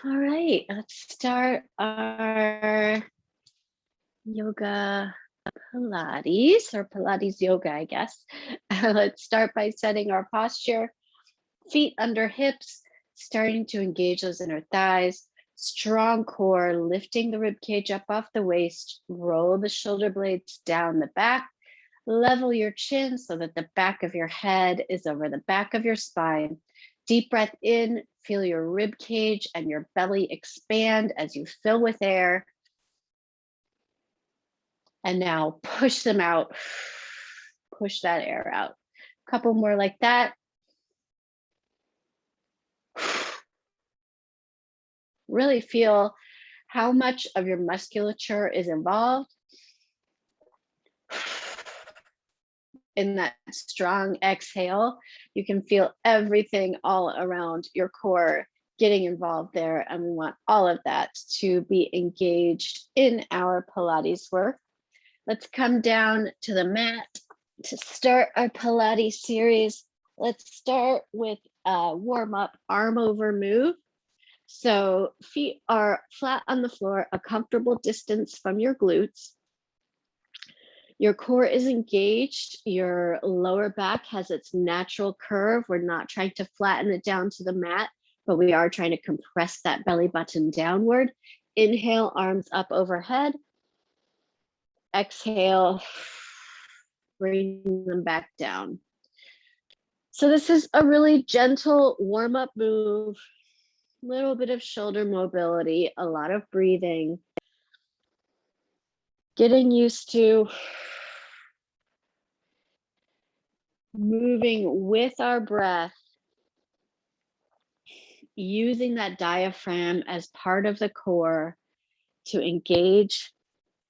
All right, let's start our yoga Pilates or Pilates yoga, I guess. Let's start by setting our posture, feet under hips, starting to engage those inner thighs, strong core, lifting the rib cage up off the waist, roll the shoulder blades down the back, level your chin so that the back of your head is over the back of your spine. Deep breath in, feel your rib cage and your belly expand as you fill with air. And now push them out. Push that air out. A couple more like that. Really feel how much of your musculature is involved in that strong exhale. You can feel everything all around your core getting involved there. And we want all of that to be engaged in our Pilates work. Let's come down to the mat to start our Pilates series. Let's start with a warm-up arm over move. So feet are flat on the floor, a comfortable distance from your glutes. Your core is engaged. Your lower back has its natural curve. We're not trying to flatten it down to the mat, but we are trying to compress that belly button downward. Inhale, arms up overhead. Exhale, bring them back down. So this is a really gentle warm-up move, little bit of shoulder mobility, a lot of breathing, getting used to moving with our breath, using that diaphragm as part of the core to engage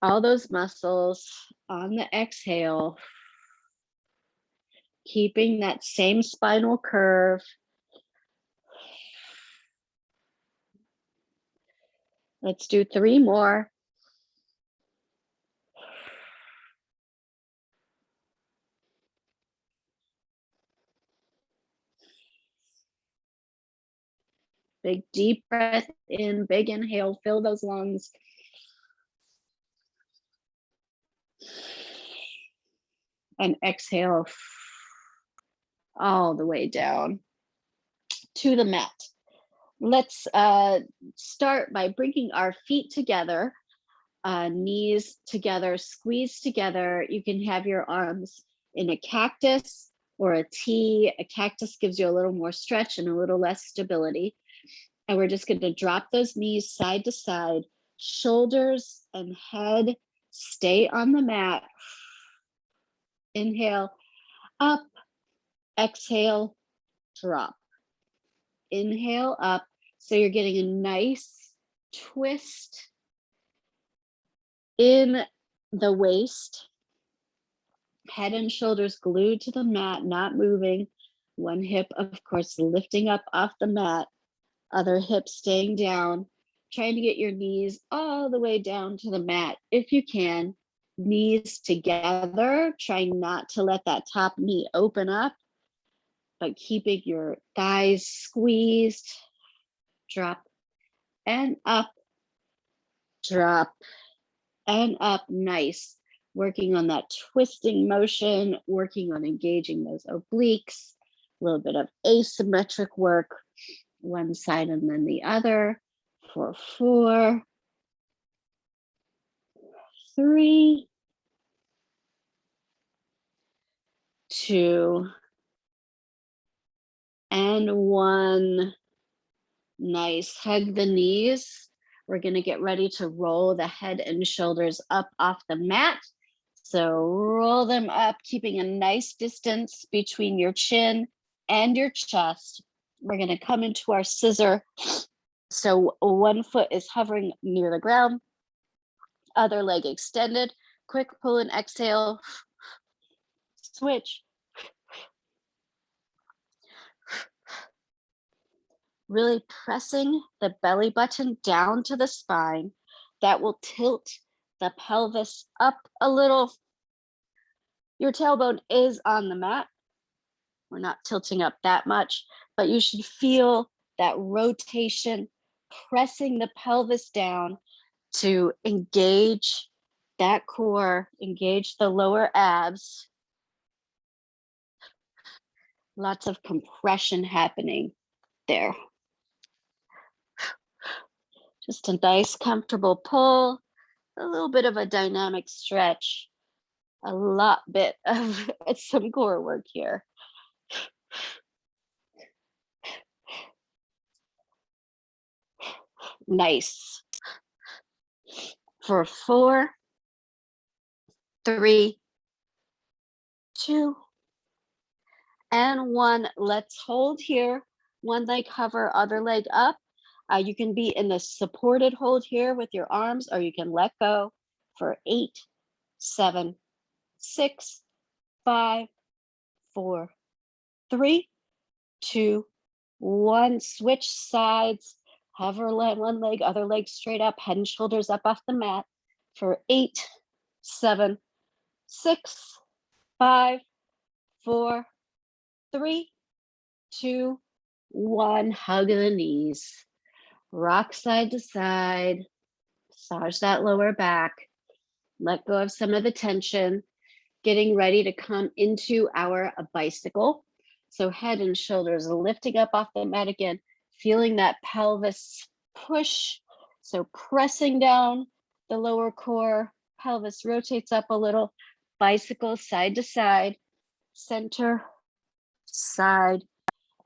all those muscles on the exhale, keeping that same spinal curve. Let's do 3 more. Big deep breath in, big inhale, fill those lungs. And exhale all the way down to the mat. Let's start by bringing our feet together, knees together, squeeze together. You can have your arms in a cactus or a T. A cactus gives you a little more stretch and a little less stability. And we're just going to drop those knees side to side, shoulders and head stay on the mat. Inhale, up, exhale, drop. Inhale up. So you're getting a nice twist in the waist. Head and shoulders glued to the mat, not moving. One hip, of course, lifting up off the mat. Other hip staying down. Trying to get your knees all the way down to the mat if you can. Knees together. Try not to let that top knee open up, but keeping your thighs squeezed. Drop and up, drop and up. Nice. Working on that twisting motion, working on engaging those obliques, a little bit of asymmetric work, one side and then the other, for 4, 3, 2, and 1. Nice. Hug the knees. We're going to get ready to roll the head and shoulders up off the mat. So roll them up, keeping a nice distance between your chin and your chest. We're going to come into our scissor. So one foot is hovering near the ground, other leg extended. Quick pull and exhale. Switch. Really pressing the belly button down to the spine. That will tilt the pelvis up a little. Your tailbone is on the mat. We're not tilting up that much, but you should feel that rotation pressing the pelvis down to engage that core, engage the lower abs. Lots of compression happening there. Just a nice, comfortable pull, a little bit of a dynamic stretch, a bit of some core work here. Nice. For 4, 3, 2, and 1. Let's hold here. One leg hover, other leg up. You can be in the supported hold here with your arms, or you can let go for 8, 7, 6, 5, 4, 3, 2, 1. Switch sides. Hover one leg, other leg straight up, head and shoulders up off the mat for 8, 7, 6, 5, 4, 3, 2, 1. Hug the knees. Rock side to side. Massage that lower back. Let go of some of the tension. Getting ready to come into our bicycle. So head and shoulders lifting up off the mat again, feeling that pelvis push. So pressing down the lower core, pelvis rotates up a little, bicycle side to side, center, side,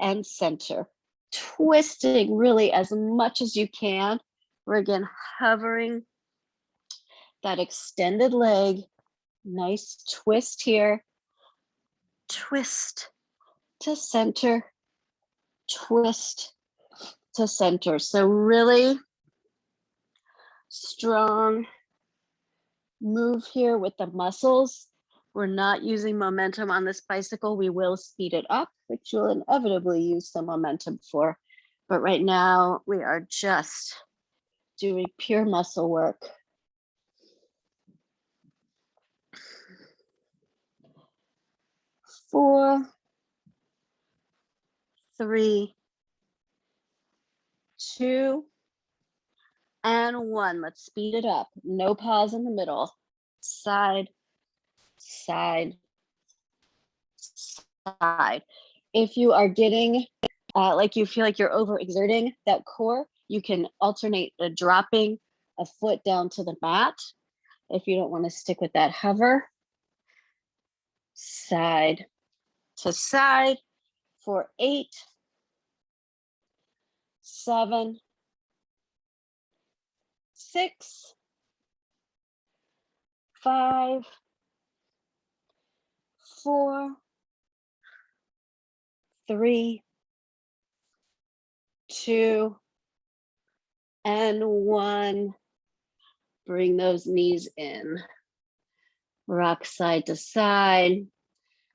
and center. Twisting really as much as you can. We're again hovering that extended leg. Nice twist here. Twist to center, twist to center. So really strong move here with the muscles. We're not using momentum on this bicycle. We will speed it up, which you'll inevitably use some momentum for. But right now we are just doing pure muscle work. Four, 3, 2, and 1. Let's speed it up. No pause in the middle. Side, side, side. If you are getting like you feel like you're overexerting that core, you can alternate dropping a foot down to the mat if you don't want to stick with that hover. Side to side for 8, 7, 6, 5, 4, 3, 2, and 1. Bring those knees in. Rock side to side.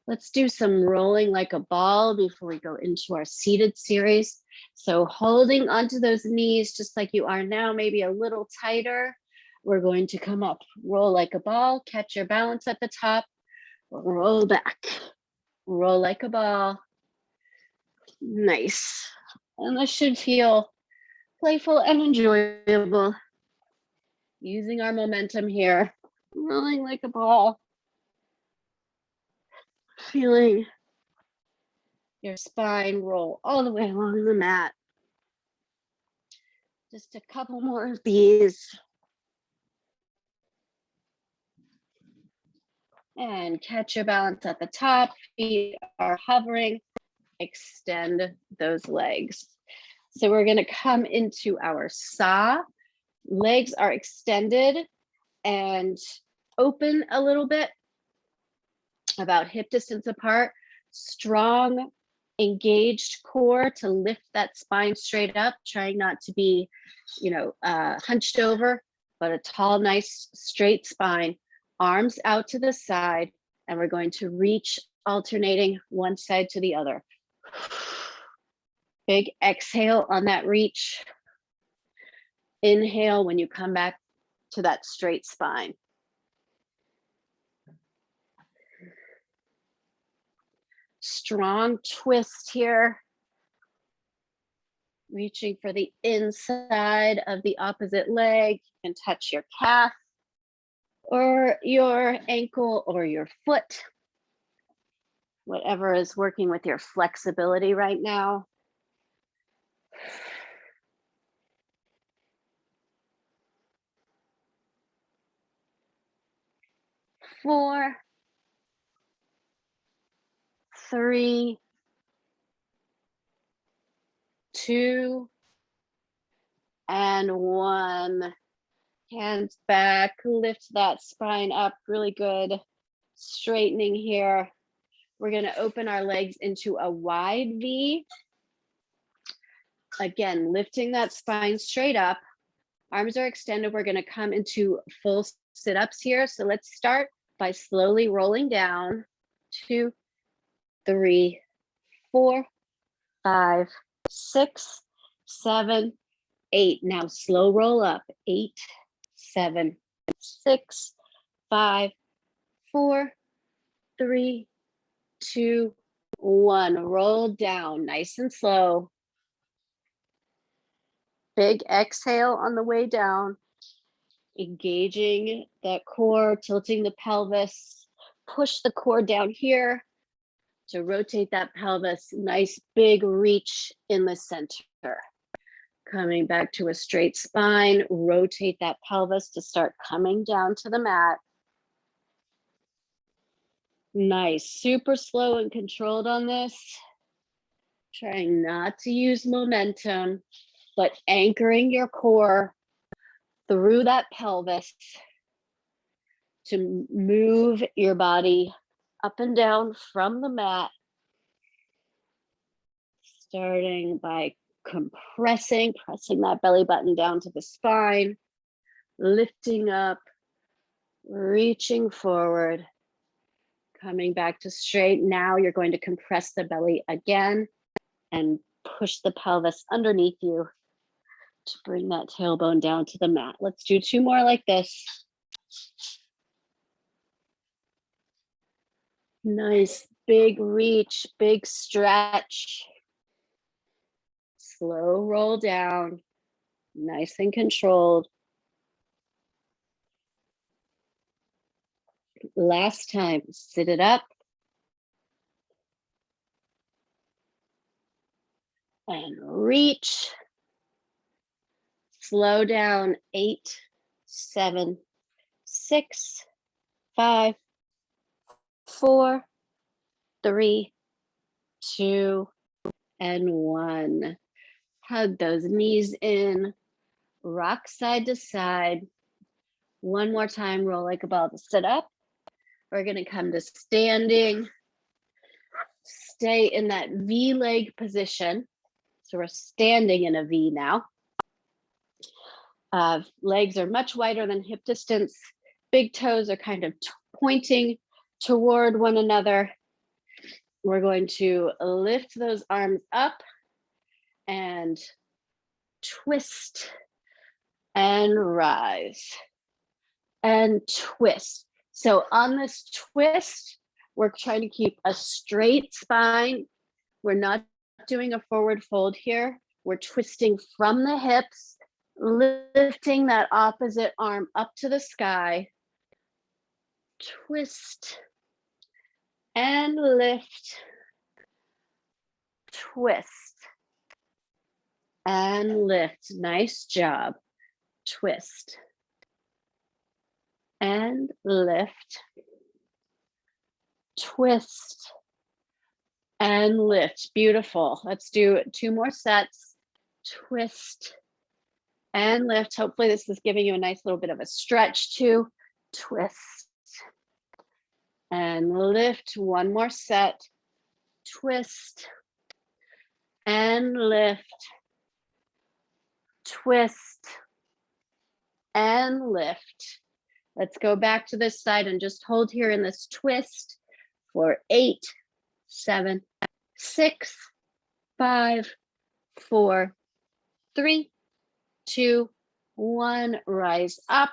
Let's do some rolling like a ball before we go into our seated series. So holding onto those knees just like you are now, maybe a little tighter. We're going to come up, roll like a ball, catch your balance at the top, roll back, roll like a ball. Nice. And this should feel playful and enjoyable. Using our momentum here, rolling like a ball. Feeling your spine roll all the way along the mat. Just a couple more of these. And catch your balance at the top. Feet are hovering. Extend those legs. So we're going to come into our saw. Legs are extended and open a little bit, about hip distance apart. Strong, engaged core to lift that spine straight up, trying not to be, hunched over, but a tall, nice, straight spine. Arms out to the side, and we're going to reach, alternating one side to the other. Big exhale on that reach. Inhale when you come back to that straight spine. Strong twist here. Reaching for the inside of the opposite leg. You can touch your calf or your ankle or your foot, whatever is working with your flexibility right now. 4, 3, 2, and 1. Hands back, lift that spine up, really good. Straightening here. We're gonna open our legs into a wide V. Again, lifting that spine straight up. Arms are extended. We're gonna come into full sit-ups here. So let's start by slowly rolling down. 2, 3, 4, 5, 6, 7, 8. Now slow roll up. 8, 7, 6, 5, 4, 3, 2, 1. Roll down nice and slow. Big exhale on the way down. Engaging that core, tilting the pelvis. Push the core down here to rotate that pelvis. Nice big reach in the center. Coming back to a straight spine. Rotate that pelvis to start coming down to the mat. Nice, super slow and controlled on this. Trying not to use momentum, but anchoring your core through that pelvis to move your body up and down from the mat. Starting by pressing that belly button down to the spine, lifting up, reaching forward, coming back to straight. Now you're going to compress the belly again and push the pelvis underneath you to bring that tailbone down to the mat. Let's do 2 more like this. Nice big reach, big stretch. Slow roll down, nice and controlled. Last time, sit it up. And reach. Slow down. 8, 7, 6, 5, 4, 3, 2, and 1. Hug those knees in. Rock side to side. One more time, roll like a ball to sit up. We're gonna come to standing. Stay in that V leg position. So we're standing in a V now. Legs are much wider than hip distance. Big toes are kind of pointing toward one another. We're going to lift those arms up and twist and rise and twist. So on this twist, we're trying to keep a straight spine. We're not doing a forward fold here. We're twisting from the hips, lifting that opposite arm up to the sky. Twist and lift. Twist and lift. Nice job. Twist and lift. Twist and lift. Beautiful. Let's do 2 more sets. Twist and lift. Hopefully this is giving you a nice little bit of a stretch too. Twist and lift. 1 more set. Twist and lift. Twist and lift. Let's go back to this side and just hold here in this twist for 8, 7, 6, 5, 4, 3, 2, 1. Rise up.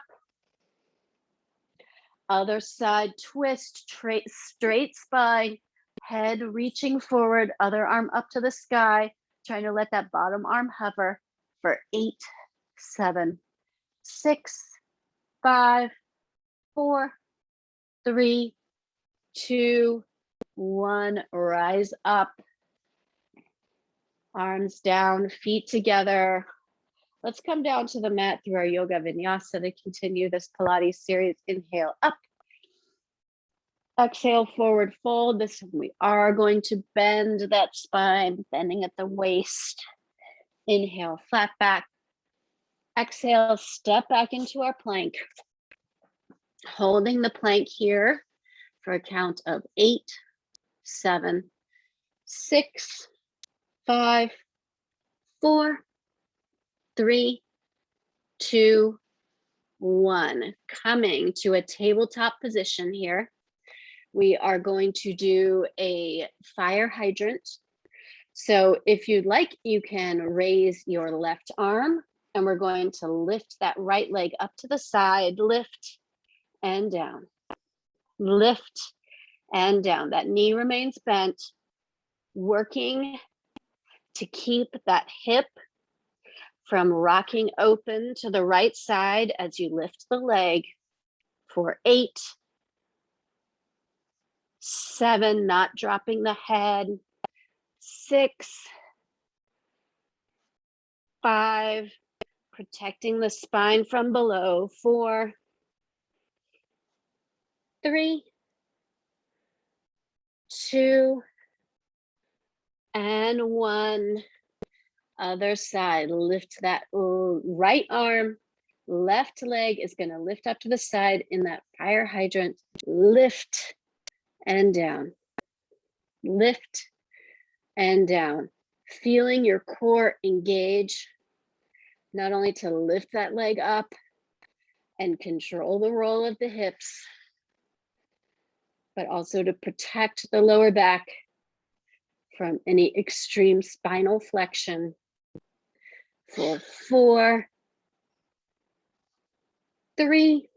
Other side twist, straight spine, head reaching forward, other arm up to the sky. trying to let that bottom arm hover for 8, 7, 6, 5, 4, 3, 2, 1. Rise up. Arms down, feet together. Let's come down to the mat through our yoga vinyasa to continue this Pilates series. Inhale up. Exhale, forward fold. This one we are going to bend that spine, bending at the waist. Inhale, flat back. Exhale, step back into our plank. Holding the plank here for a count of 8, 7, 6, 5, 4, 3, 2, 1. Coming to a tabletop position here. We are going to do a fire hydrant. So if you'd like, you can raise your left arm, and we're going to lift that right leg up to the side, lift and down, lift and down. That knee remains bent, working to keep that hip from rocking open to the right side as you lift the leg for 8, 7, not dropping the head, 6, 5, protecting the spine from below, 4, 3, 2, and 1. Other side, lift that right arm, left leg is going to lift up to the side in that fire hydrant, lift and down, lift and down, feeling your core engage, not only to lift that leg up and control the roll of the hips, but also to protect the lower back from any extreme spinal flexion. For 4, 3,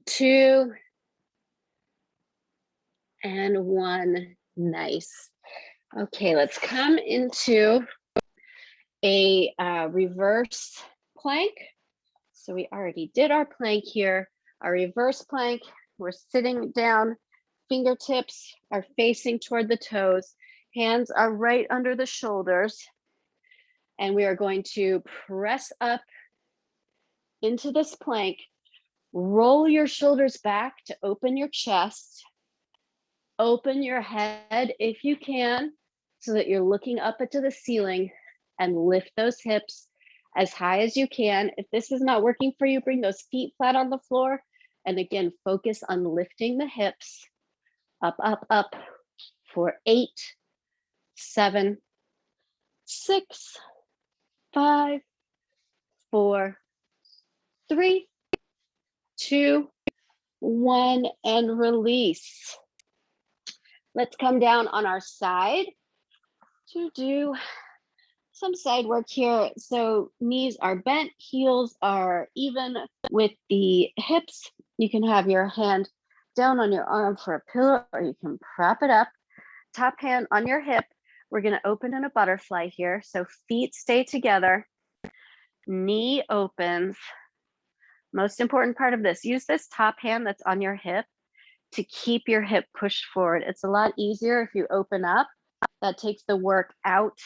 2, and 1. Nice. Okay, let's come into a reverse plank. So we already did our plank here. Our reverse plank, we're sitting down, fingertips are facing toward the toes, hands are right under the shoulders, and we are going to press up into this plank. Roll your shoulders back to open your chest. Open your head if you can, so that you're looking up into the ceiling, and lift those hips as high as you can. If this is not working for you, bring those feet flat on the floor. And again, focus on lifting the hips up, up, up for 8, 7, 6, 5, 4, 3, 2, 1, and release. Let's come down on our side to do some side work here. So knees are bent, heels are even with the hips. You can have your hand down on your arm for a pillow, or you can prop it up. Top hand on your hip. We're going to open in a butterfly here. So feet stay together, knee opens. Most important part of this, use this top hand that's on your hip to keep your hip pushed forward. It's a lot easier if you open up. That takes the work out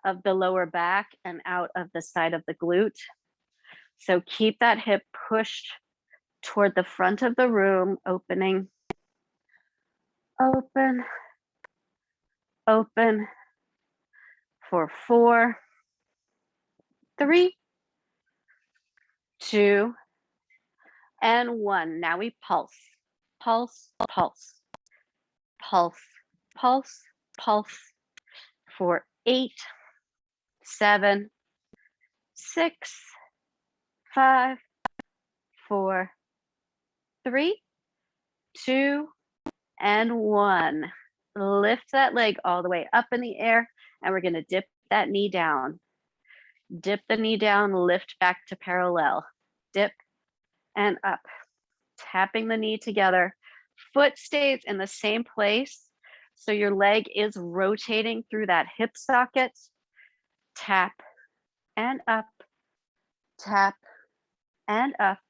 of the lower back and out of the side of the glute. So keep that hip pushed toward the front of the room, opening, open, open for 4, 3, 2, and 1. Now we pulse, pulse, pulse, pulse, pulse, pulse for 8, 7, 6, 5, 4, 3, 2, and 1. Lift that leg all the way up in the air, and we're going to dip that knee down. Dip the knee down, lift back to parallel. Dip and up. Tapping the knee together. Foot stays in the same place. So your leg is rotating through that hip socket. Tap and up, tap and up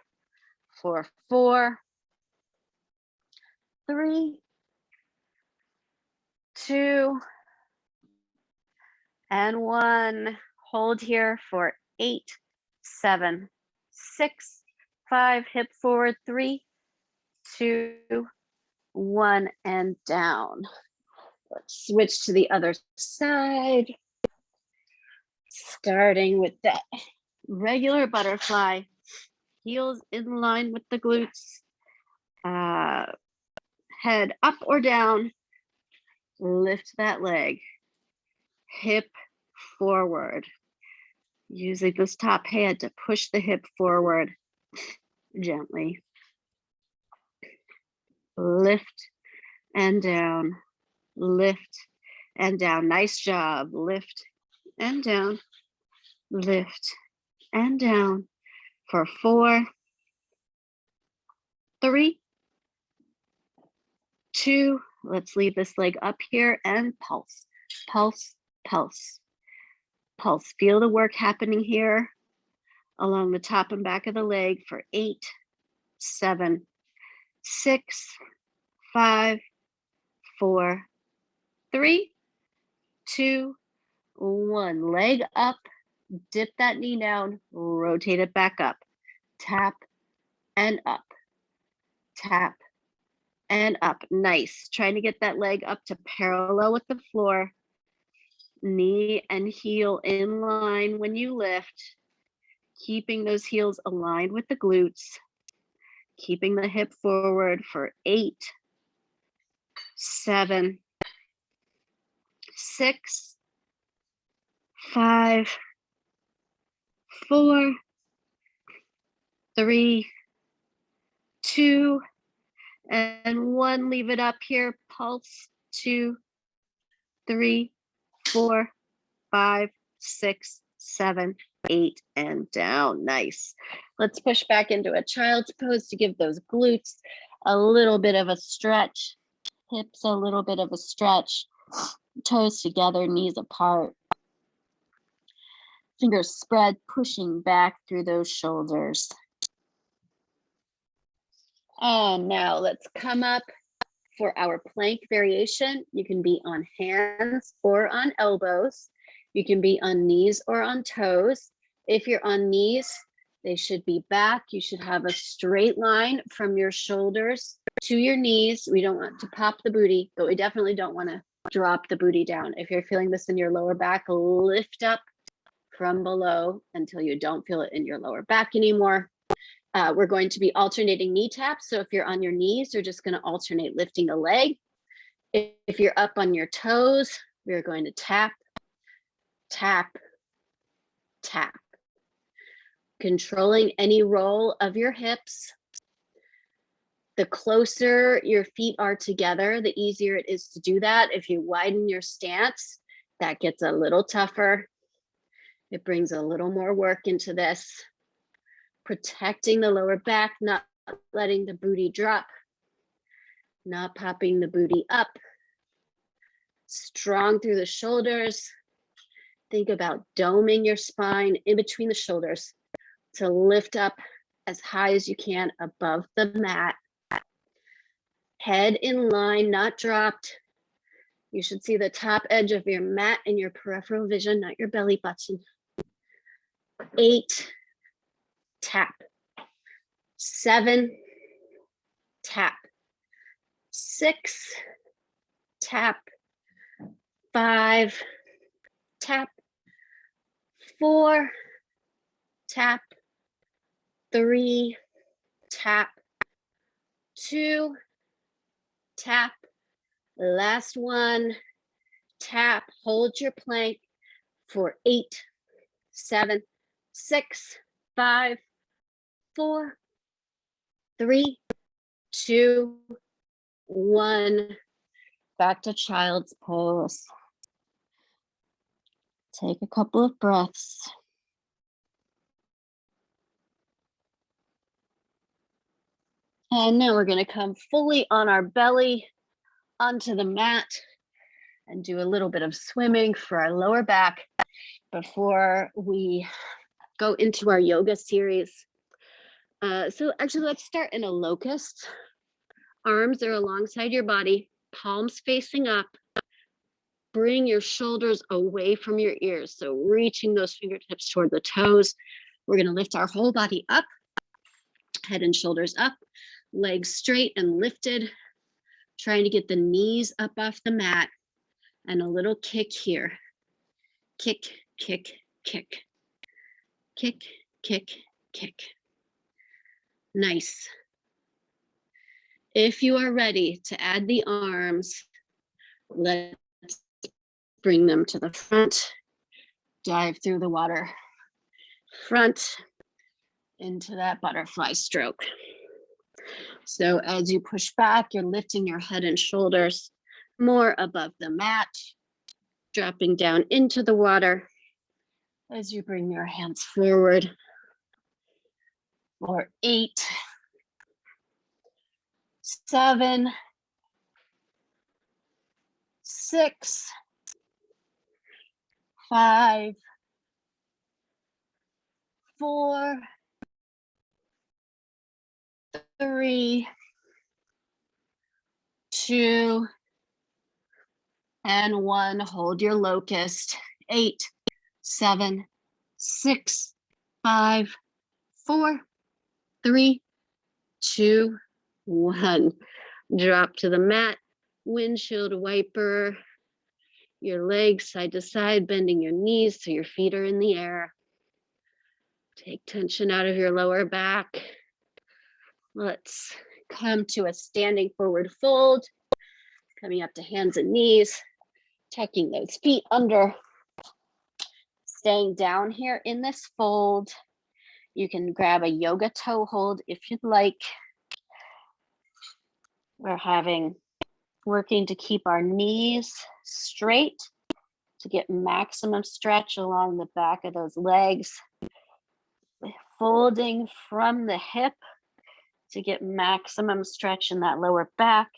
for 4, 3, 2, and 1. Hold here for 8, 7, 6, 5. Hip forward, 3, 2, 1, and down. Let's switch to the other side. Starting with that regular butterfly, heels in line with the glutes, head up or down, lift that leg, hip forward, using this top hand to push the hip forward gently. Lift and down, lift and down. Nice job. Lift and down, lift and down for 4, 3, 2. Let's leave this leg up here and pulse, pulse, pulse, pulse. Feel the work happening here along the top and back of the leg for 8, 7, 6, 5, 4, 3, 2, 1. Leg up, dip that knee down, rotate it back up. Tap and up, tap and up. Nice. Trying to get that leg up to parallel with the floor. Knee and heel in line when you lift. Keeping those heels aligned with the glutes. Keeping the hip forward for 8, 7, 6, 5, 4, 3, 2, and 1. Leave it up here. Pulse. 2, 3, 4, 5, 6, 7, 8, and down. Nice. Let's push back into a child's pose to give those glutes a little bit of a stretch, hips a little bit of a stretch, toes together, knees apart, fingers spread, pushing back through those shoulders. And now let's come up for our plank variation. You can be on hands or on elbows. You can be on knees or on toes. If you're on knees, they should be back. You should have a straight line from your shoulders to your knees. We don't want to pop the booty, but we definitely don't want to drop the booty down. If you're feeling this in your lower back, lift up from below until you don't feel it in your lower back anymore. We're going to be alternating knee taps. So if you're on your knees, you're just going to alternate lifting the leg. If you're up on your toes, we're going to tap, tap, tap. Controlling any roll of your hips. The closer your feet are together, the easier it is to do that. If you widen your stance, that gets a little tougher. It brings a little more work into this. Protecting the lower back, not letting the booty drop, not popping the booty up. Strong through the shoulders. Think about doming your spine in between the shoulders to lift up as high as you can above the mat. Head in line, not dropped. You should see the top edge of your mat in your peripheral vision, not your belly button. 8, tap. 7, tap. 6, tap. 5, tap. 4, tap. 3, tap. 2, tap. Last one, tap. Hold your plank for 8, 7, 6, 5, 4, 3, 2, 1. Back to child's pose. Take a couple of breaths. And now we're going to come fully on our belly onto the mat. and do a little bit of swimming for our lower back before we go into our yoga series. So actually, let's start in a locust. Arms are alongside your body, palms facing up. Bring your shoulders away from your ears. So reaching those fingertips toward the toes. We're going to lift our whole body up, head and shoulders up, legs straight and lifted. Trying to get the knees up off the mat and a little kick here. Kick, kick, kick. Kick, kick, kick. Nice. If you are ready to add the arms, let's bring them to the front. Dive through the water. Front into that butterfly stroke. So as you push back, you're lifting your head and shoulders more above the mat, dropping down into the water as you bring your hands forward. For 8, 7, 6, 5, 4, 3, 2, and 1. Hold your locust. 8, 7, 6, 5, 4, 3, 2, 1. Drop to the mat, windshield wiper, your legs side to side, bending your knees so your feet are in the air. Take tension out of your lower back. Let's come to a standing forward fold, coming up to hands and knees, tucking those feet under, staying down here in this fold. You can grab a yoga toe hold if you'd like. We're working to keep our knees straight to get maximum stretch along the back of those legs. Folding from the hip to get maximum stretch in that lower back.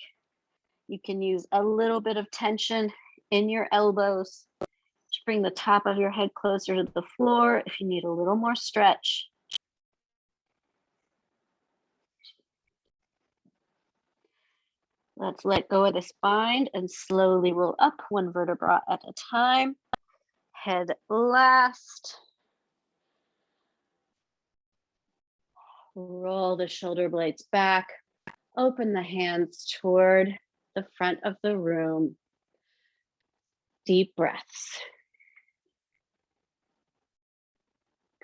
You can use a little bit of tension in your elbows to bring the top of your head closer to the floor if you need a little more stretch. Let's let go of the spine and slowly roll up one vertebra at a time. Head last. Roll the shoulder blades back. Open the hands toward the front of the room. Deep breaths.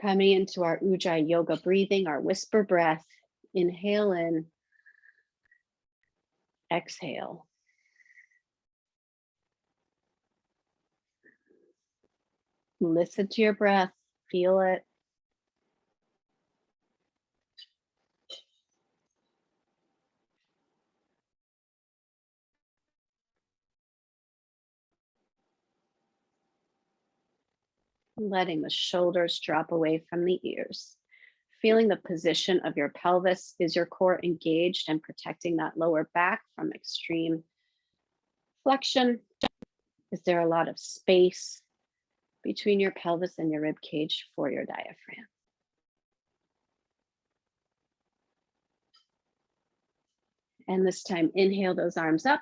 Coming into our Ujjayi yoga breathing, our whisper breath. Inhale in. Exhale. Listen to your breath. Feel it. Letting the shoulders drop away from the ears. Feeling the position of your pelvis. Is your core engaged and protecting that lower back from extreme flexion? Is there a lot of space between your pelvis and your rib cage for your diaphragm? And this time, inhale those arms up.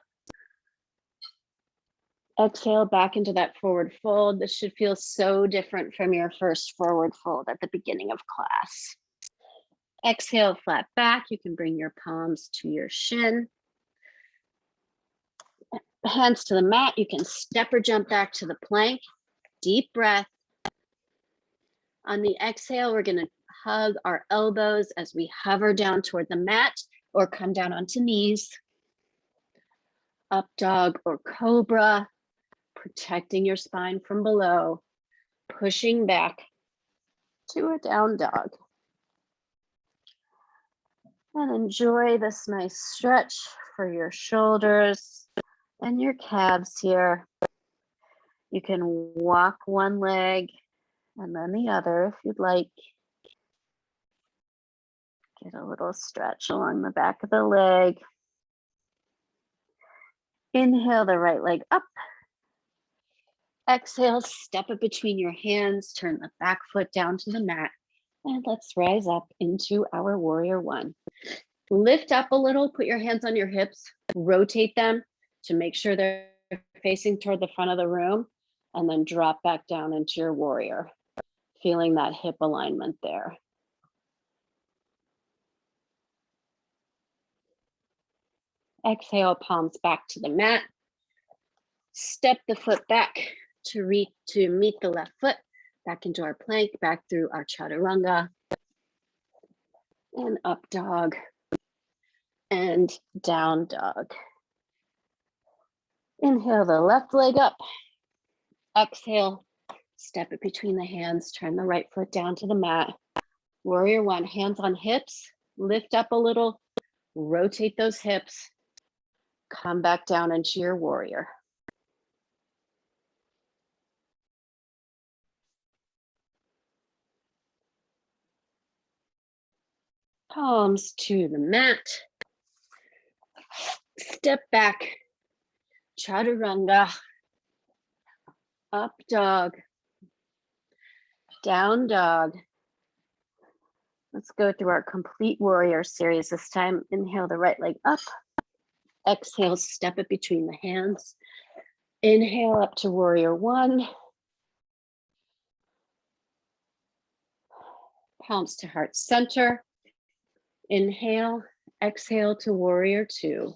Exhale back into that forward fold. This should feel so different from your first forward fold at the beginning of class. Exhale, flat back. You can bring your palms to your shin. Hands to the mat. You can step or jump back to the plank. Deep breath. On the exhale, we're going to hug our elbows as we hover down toward the mat or come down onto knees. Up dog or cobra. Protecting your spine from below, pushing back to a down dog. And enjoy this nice stretch for your shoulders and your calves here. You can walk one leg and then the other if you'd like. Get a little stretch along the back of the leg. Inhale the right leg up. Exhale, step it between your hands, turn the back foot down to the mat, and let's rise up into our warrior one. Lift up a little, put your hands on your hips, rotate them to make sure they're facing toward the front of the room, and then drop back down into your warrior, feeling that hip alignment there. Exhale, palms back to the mat. Step the foot back to meet the left foot, back into our plank, back through our chaturanga, and up dog, and down dog. Inhale the left leg up. Exhale, step it between the hands, turn the right foot down to the mat. Warrior one, hands on hips, lift up a little, rotate those hips, come back down into your warrior. Palms to the mat. Step back, chaturanga, up dog, down dog. Let's go through our complete warrior series this time. Inhale the right leg up. Exhale, step it between the hands. Inhale up to warrior one. Palms to heart center. Inhale, exhale to warrior two.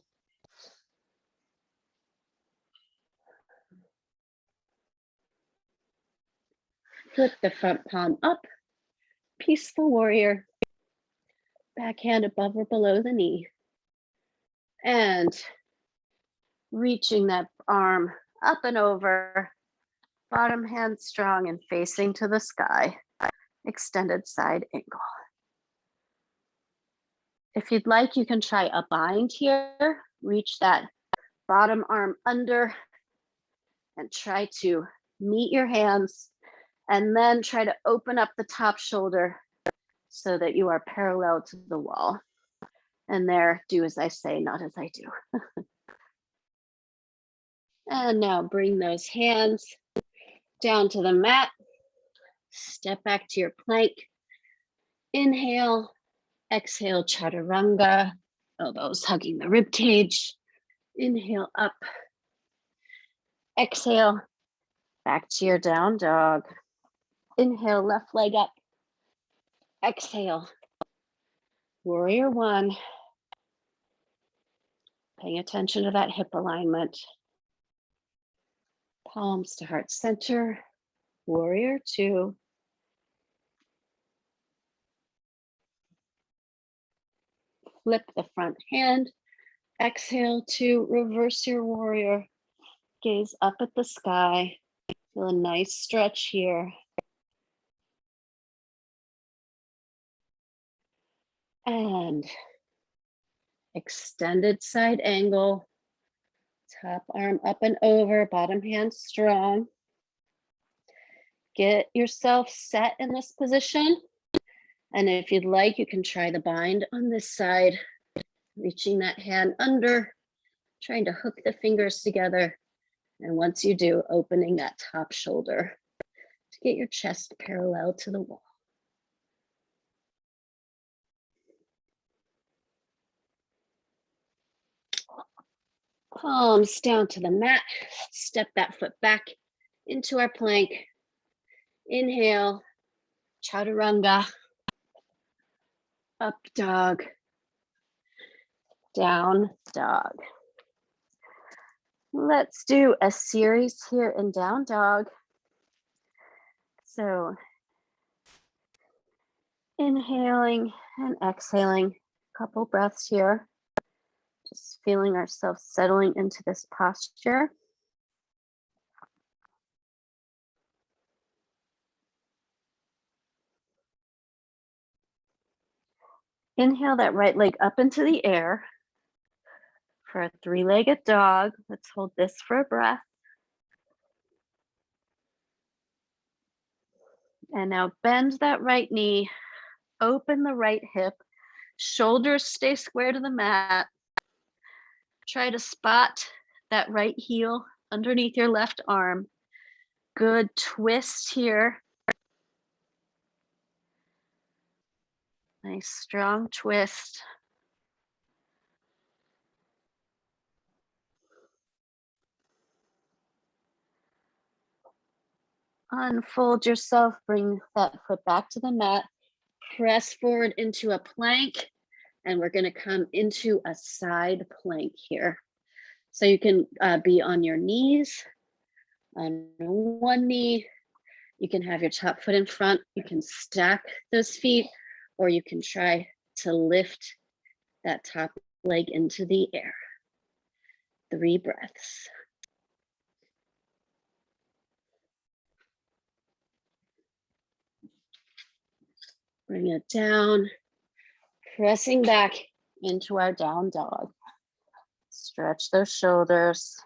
Flip the front palm up. Peaceful warrior. Back hand above or below the knee. And reaching that arm up and over. Bottom hand strong and facing to the sky. Extended side angle. If you'd like, you can try a bind here. Reach that bottom arm under and try to meet your hands, and then try to open up the top shoulder so that you are parallel to the wall. And there, do as I say, not as I do. And now bring those hands down to the mat. Step back to your plank. Inhale, exhale, chaturanga, elbows hugging the rib cage. Inhale up. Exhale, back to your down dog. Inhale, left leg up. Exhale, warrior one. Paying attention to that hip alignment. Palms to heart center. Warrior two. Flip the front hand. Exhale to reverse your warrior. Gaze up at the sky. Feel a nice stretch here. And extended side angle. Top arm up and over, bottom hand strong. Get yourself set in this position. And if you'd like, you can try the bind on this side, reaching that hand under, trying to hook the fingers together. And once you do, opening that top shoulder to get your chest parallel to the wall. Palms down to the mat. Step that foot back into our plank. Inhale, chaturanga, up dog, down dog. Let's do a series here in down dog. So inhaling and exhaling, a couple breaths here. Just feeling ourselves settling into this posture. Inhale that right leg up into the air for a three-legged dog. Let's hold this for a breath. And now bend that right knee, open the right hip, shoulders stay square to the mat. Try to spot that right heel underneath your left arm. good twist here. Nice strong twist. Unfold yourself, bring that foot back to the mat, press forward into a plank, and we're going to come into a side plank here. So you can be on your knees, on one knee. You can have your top foot in front. You can stack those feet, or you can try to lift that top leg into the air. 3 breaths. Bring it down, pressing back into our down dog. Stretch those shoulders.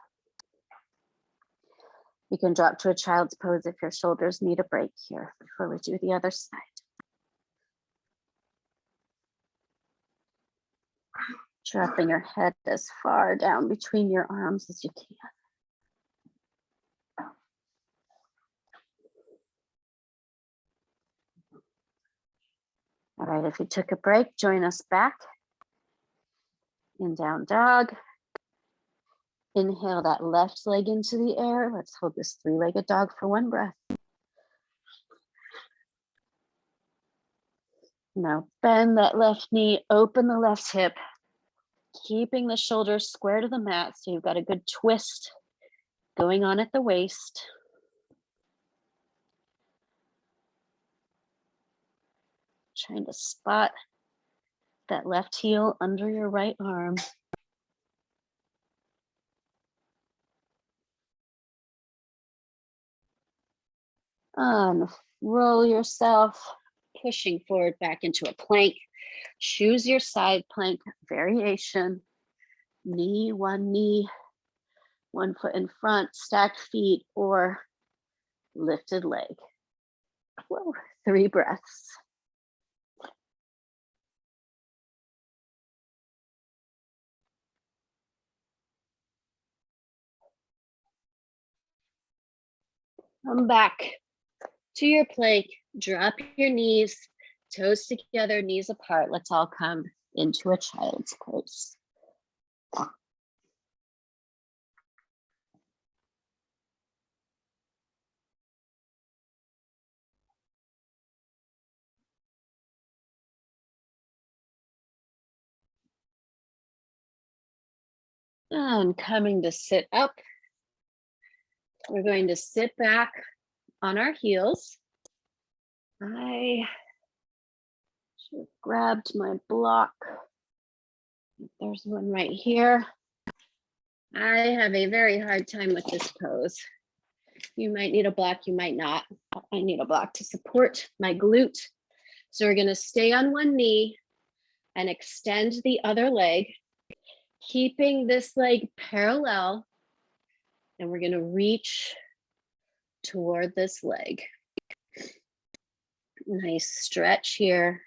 You can drop to a child's pose if your shoulders need a break here before we do the other side. Dropping your head as far down between your arms as you can. All right, if you took a break, join us back in down dog. Inhale that left leg into the air. Let's hold this 3-legged dog for 1 breath. Now bend that left knee, open the left hip, keeping the shoulders square to the mat so you've got a good twist going on at the waist. Trying to spot that left heel under your right arm. Roll yourself, pushing forward back into a plank. Choose your side plank variation. Knee, one foot in front, stacked feet, or lifted leg. Whoa, 3 breaths. Come back to your plank, drop your knees, toes together, knees apart. Let's all come into a child's pose. And coming to sit up, we're going to sit back on our heels. I should have grabbed my block. There's one right here. I have a very hard time with this pose. You might need a block, you might not. I need a block to support my glute. So we're gonna stay on one knee and extend the other leg, keeping this leg parallel, and we're gonna reach toward this leg. Nice stretch here.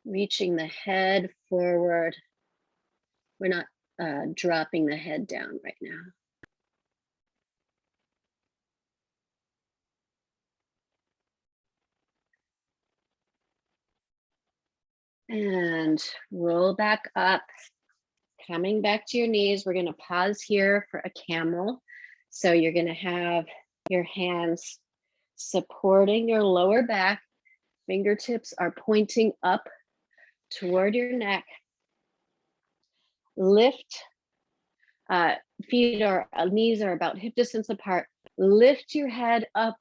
Reaching the head forward. We're not dropping the head down right now. And roll back up, coming back to your knees. We're going to pause here for a camel. So you're going to have your hands supporting your lower back. Fingertips are pointing up toward your neck. Lift, knees are about hip distance apart. Lift your head up,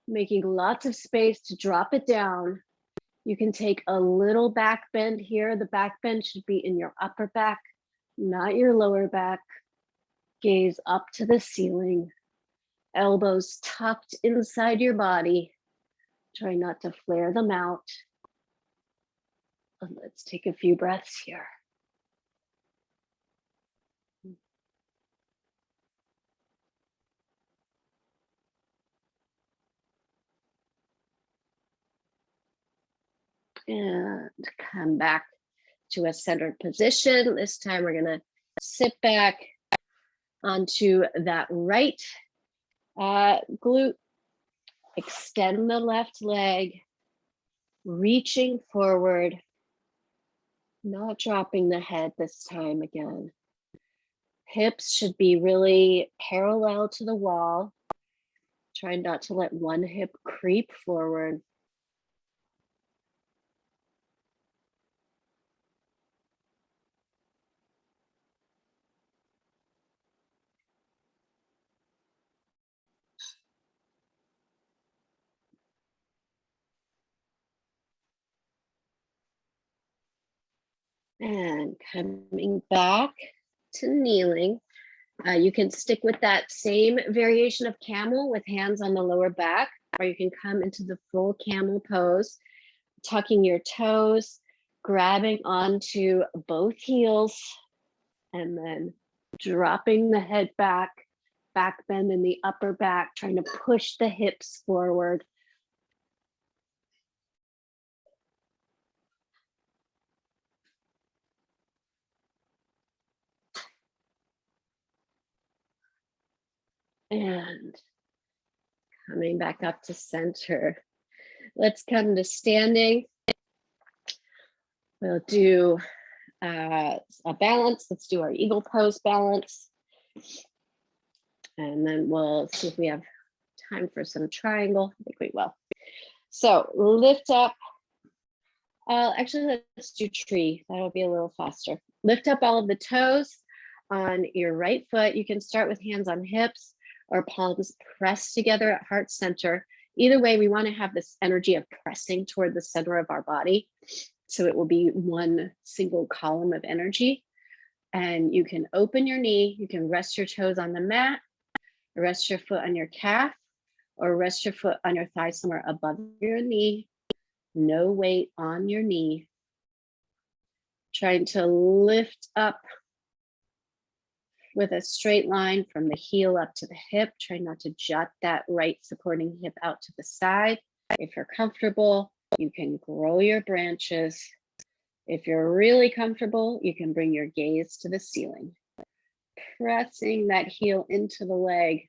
making lots of space to drop it down. You can take a little back bend here. The back bend should be in your upper back, not your lower back. Gaze up to the ceiling. Elbows tucked inside your body. Try not to flare them out. And let's take a few breaths here. And come back to a centered position. This time we're gonna sit back onto that right glute, extend the left leg, reaching forward, not dropping the head this time again. Hips should be really parallel to the wall. Try not to let one hip creep forward. And coming back to kneeling, you can stick with that same variation of camel with hands on the lower back, or you can come into the full camel pose, tucking your toes, grabbing onto both heels, and then dropping the head back, back bend in the upper back, trying to push the hips forward. And coming back up to center. Let's come to standing. We'll do a balance. Let's do our eagle pose balance. And then we'll see if we have time for some triangle. I think we will. So lift up. Actually, let's do tree. That'll be a little faster. Lift up all of the toes on your right foot. You can start with hands on hips or palms pressed together at heart center. Either way, we want to have this energy of pressing toward the center of our body. So it will be one single column of energy. And you can open your knee. You can rest your toes on the mat, rest your foot on your calf, or rest your foot on your thigh somewhere above your knee. No weight on your knee. Trying to lift up with a straight line from the heel up to the hip. Try not to jut that right supporting hip out to the side. If you're comfortable, you can grow your branches. If you're really comfortable, you can bring your gaze to the ceiling. Pressing that heel into the leg.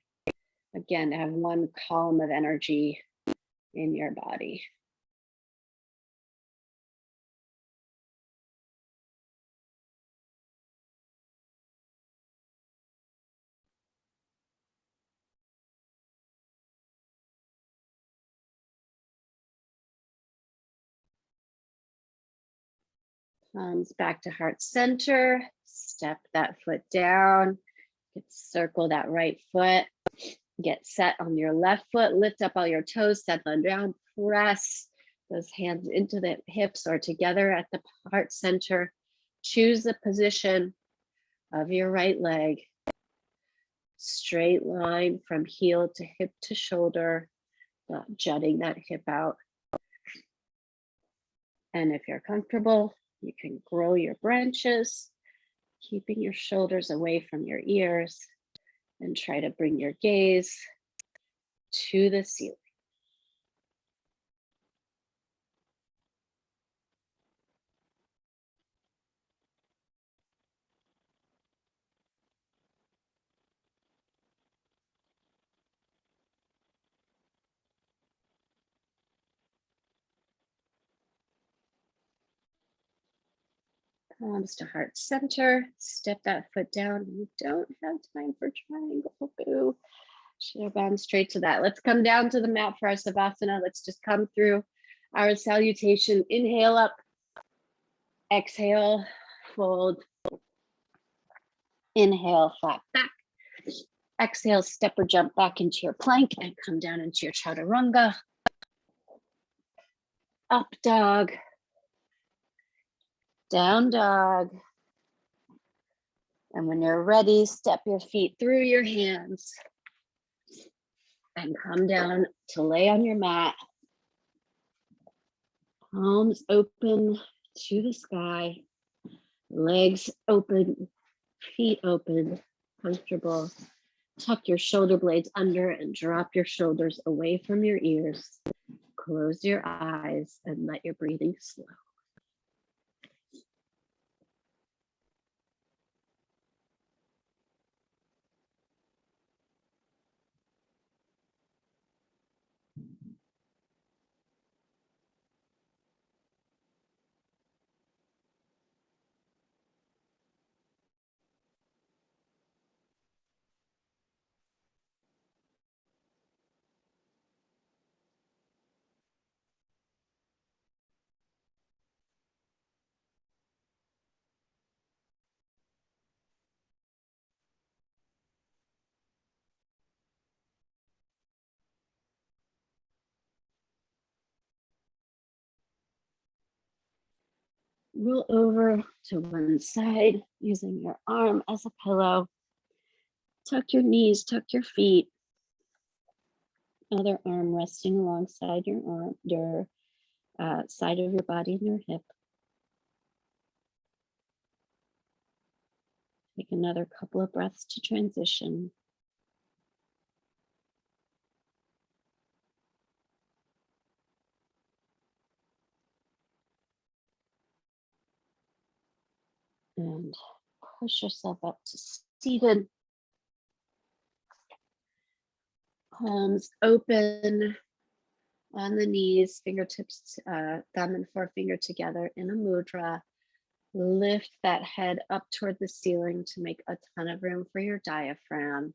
Again, to have one column of energy in your body. Palms back to heart center. Step that foot down. Circle that right foot. Get set on your left foot. Lift up all your toes, set them down. Press those hands into the hips or together at the heart center. Choose the position of your right leg. Straight line from heel to hip to shoulder, not jutting that hip out. And if you're comfortable, you can grow your branches, keeping your shoulders away from your ears, and try to bring your gaze to the ceiling. Palms to heart center. Step that foot down. We don't have time for triangle. Boo. Should have gone straight to that. Let's come down to the mat for our Savasana. Let's just come through our salutation. Inhale up. Exhale. Fold. Inhale, flat back. Exhale, step or jump back into your plank and come down into your chaturanga. Up dog. Down dog. And when you're ready, step your feet through your hands and come down to lay on your mat. Palms open to the sky. Legs open, feet open, comfortable. Tuck your shoulder blades under and drop your shoulders away from your ears. Close your eyes and let your breathing slow. Roll over to one side using your arm as a pillow. Tuck your knees, tuck your feet. Other arm resting alongside your arm, your side of your body and your hip. Take another couple of breaths to transition. And push yourself up to seated. Palms open on the knees, fingertips, thumb and forefinger together in a mudra. Lift that head up toward the ceiling to make a ton of room for your diaphragm.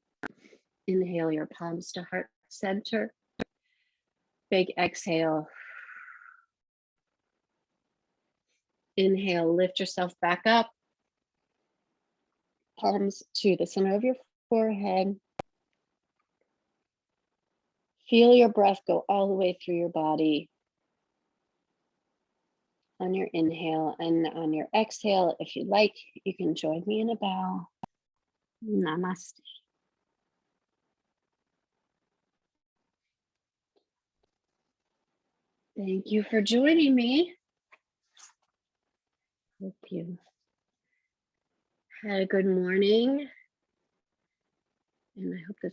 Inhale your palms to heart center. Big exhale. Inhale, lift yourself back up. Palms to the center of your forehead. Feel your breath go all the way through your body. On your inhale, and on your exhale, if you'd like, you can join me in a bow. Namaste. Thank you for joining me. Hope you had a good morning. And I hope that